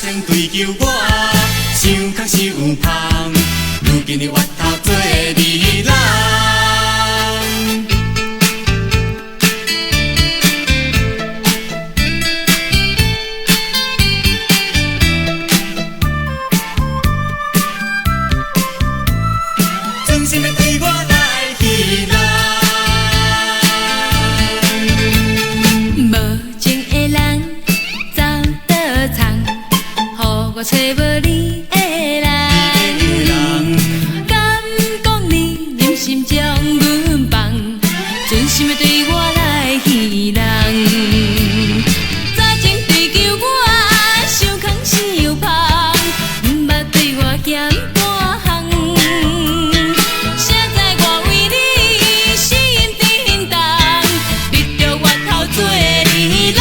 前追求我，想空想芳，如今你越头做二人。真心要对我来戏人，无情的人走倒藏，予我找无你的人。敢讲你忍心将阮放，真心要对我来戏人。早前追求我，想空想芳，毋捌对我嫌半项。现在我为你心震动，你着越头做二人。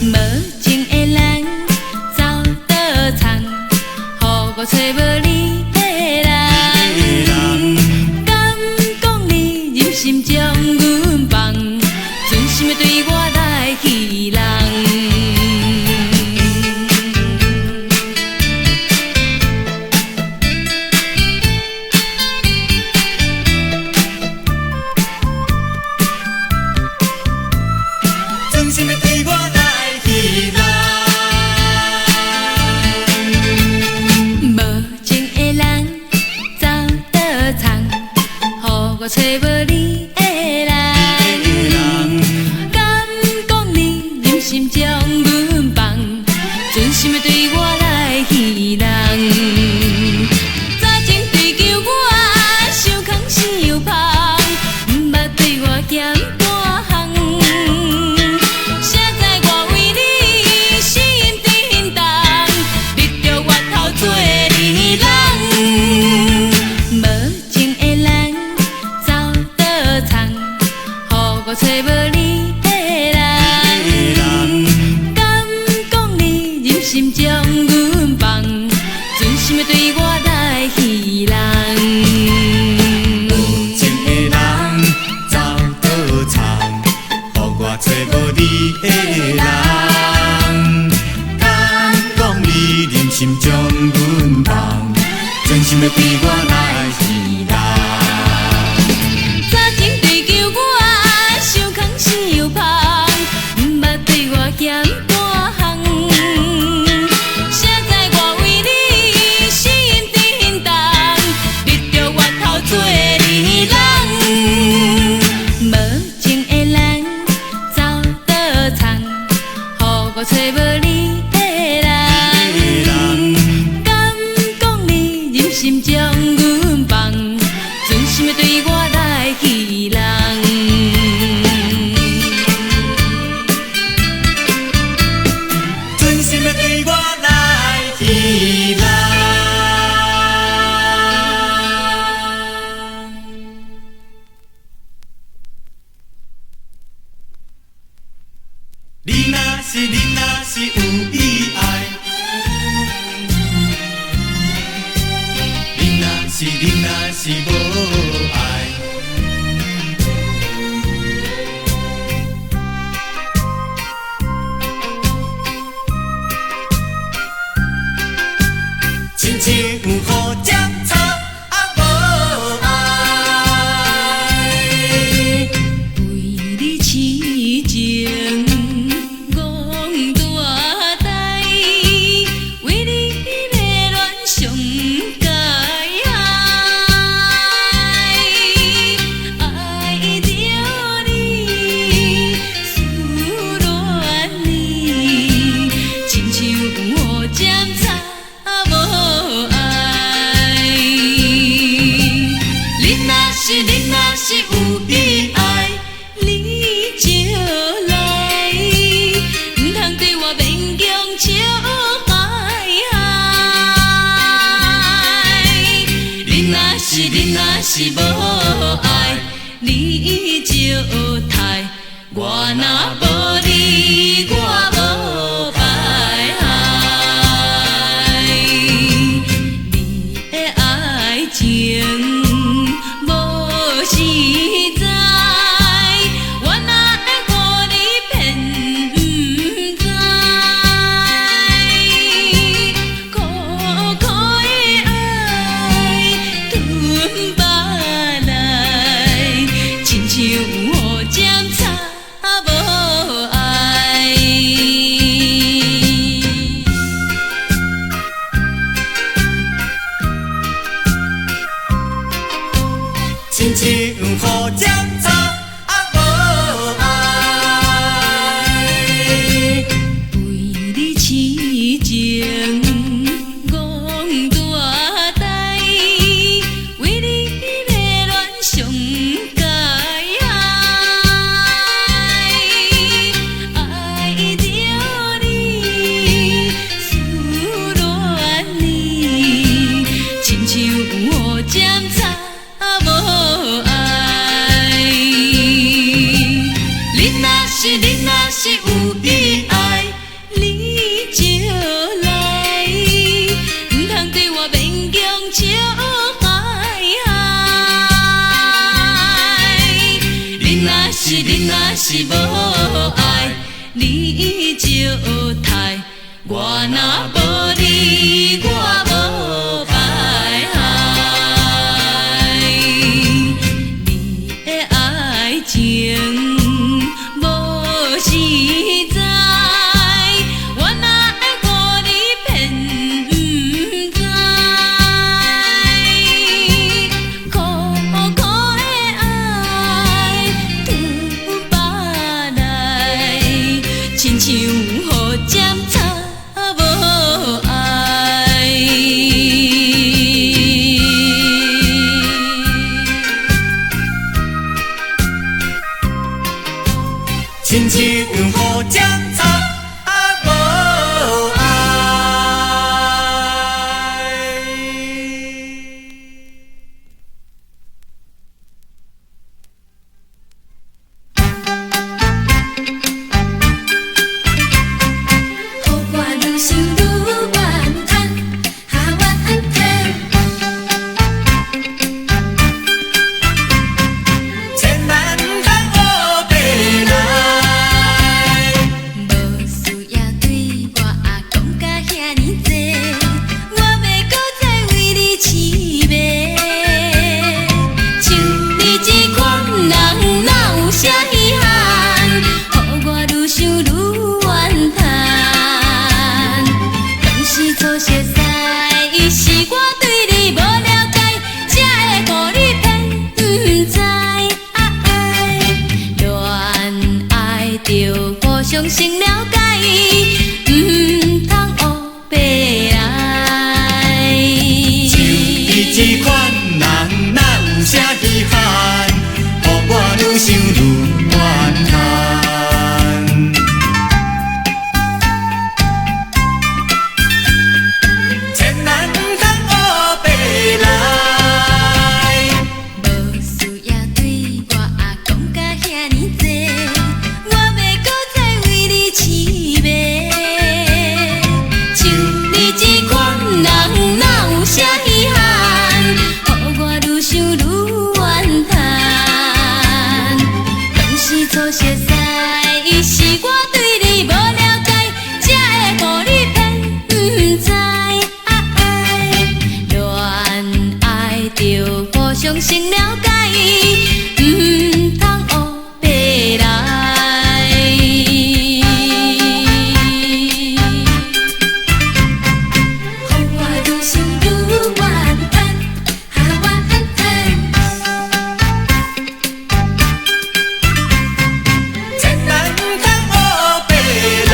无情的人走倒藏，予我找无你的人。敢讲你忍心将阮放，真心要对我来戏人。真心要对我来戏人，无情的人走倒藏，予我找无你的人。敢讲你忍心将阮放，真心要对我来戏人。早前追求我，想空想芳，毋捌对我嫌半项。现在我为你心震动，你着越头做二人。无情的人走倒藏，予我找无你的人。敢讲你忍心将阮放，真心要对我来戏人。无情的人走倒藏，予我找无你的人。敢讲你忍心将阮放，真心要对我来戏人。早前追求我，想空想芳，毋捌对我嫌半项。现在我为你心震动，你着越头做二人。无情的人走倒藏，予我找无你的人。敢讲你忍心将阮放，真心要对我来戏人。真心要对我来戏人。你若是有意爱，你若是无爱，亲像雨雨针草无爱。为你痴情戆大台，为你迷恋上界海，爱着你，思恋你，亲像雨针草无爱。你若是有意爱，你就来，唔通对我勉强笑嗨嗨。你若是无爱，你就太，我若无你，我无拜海。你的爱情。我哪会予你骗不知？亲像雨针插无爱。为你痴情戆大台，为你迷恋上界海，爱着你，思恋你，亲像雨针插无爱。你若是有意爱，你就来，唔通对我勉强笑嗨嗨。你若是无爱，你就刣，我若无你，我无拜拜。你的爱情无实在，我哪会互你骗不知？苦苦的爱突发来，亲像雨针插无爱。亲像雨针插无爱。予我愈想愈怨叹，哈怨叹。千万唔通乌白来。无需要对我讲甲遐尼多，我要搁再为你痴迷。像你这款人，哪有啥稀罕？予我愈想愈怨叹。当时初熟识，是我对你无了解，才会互你骗不知。恋爱着互相先了解，唔通乌白来。像你这款人，哪有啥稀罕？予我愈想愈怨叹。千万唔通乌白来。无需要对我讲甲遐尼多，我要搁再为你痴迷。像你这款人，哪有啥稀罕？予我愈想愈怨叹。当时初熟识，是我对你无了解，才会互你骗不知。恋爱着互相先了解，唔通乌白来。予我愈想愈怨叹，哈怨叹。千万唔通乌白来。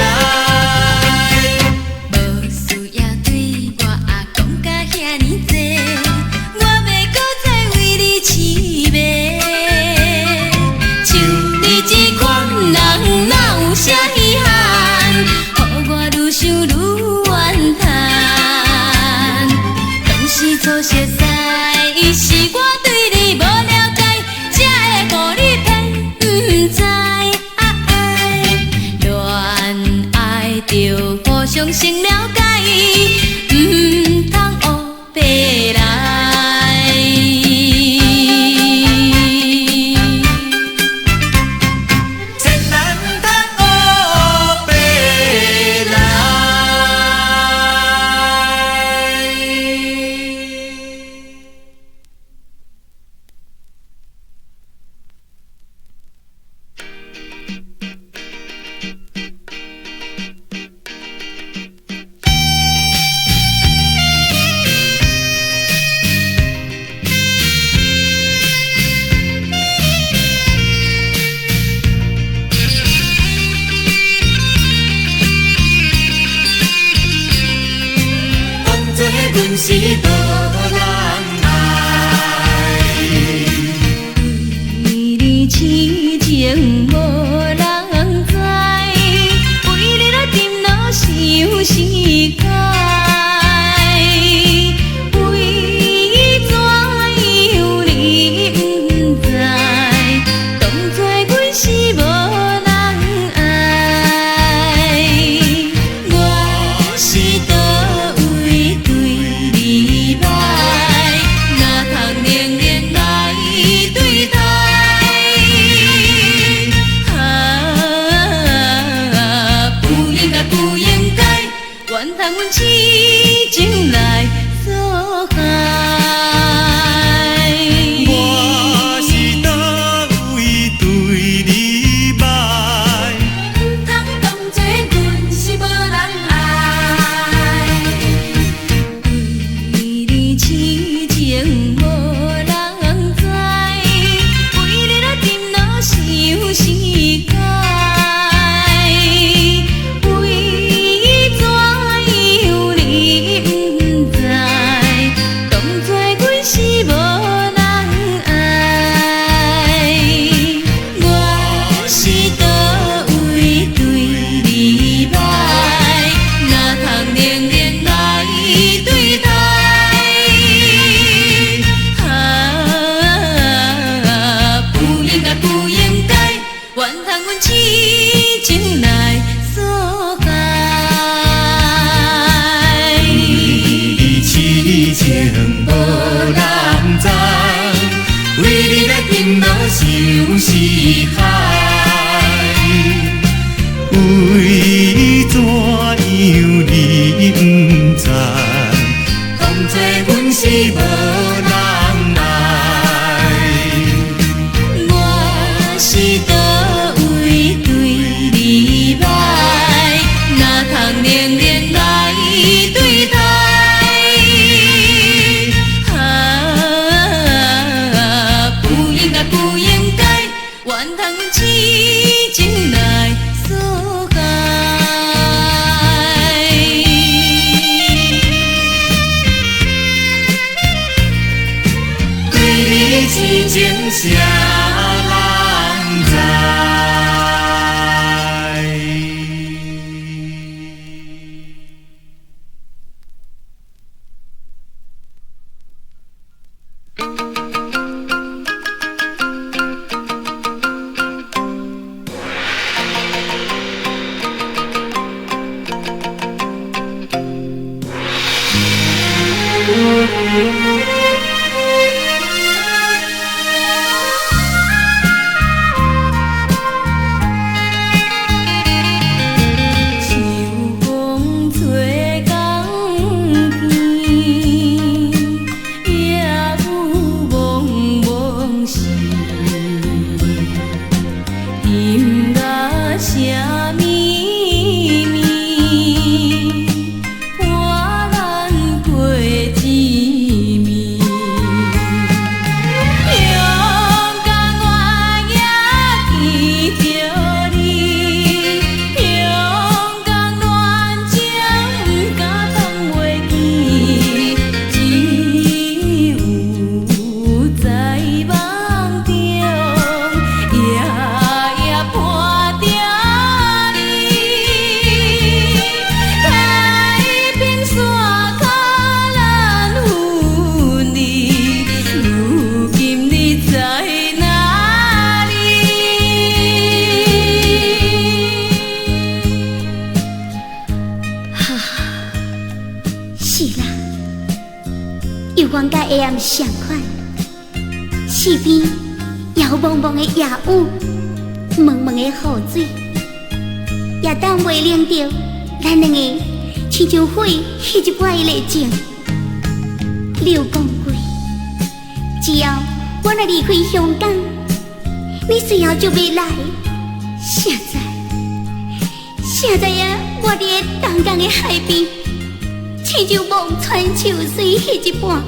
无需要对我讲甲遐尼多，我要搁再为你痴迷。无人爱。为你痴情无人知，为你来沉落想世界。痴情来锁海，我是倒位对你歹？唔通当作阮是无人爱。为你痴情无人知，为你来沉落想世界。想是海，为怎样你不知？当作阮是无人爱。我是倒位对你歹？哪通冷冷来对待？痴情来锁海，对你痴情啥人知？阮甲下暗相款，四边遥蒙蒙的夜雾，蒙蒙的雨水，也当袂冷着咱两个亲像火迄一摆的热情。你有讲过，只要我若离开香港，你随后就要来。现在呀，我伫个东港的海边，亲像望穿秋水迄一般。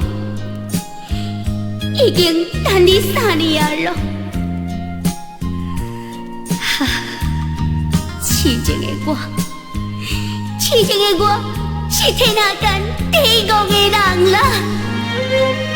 已经等你3年啊咯，痴情的我，是天下间第五个人啦。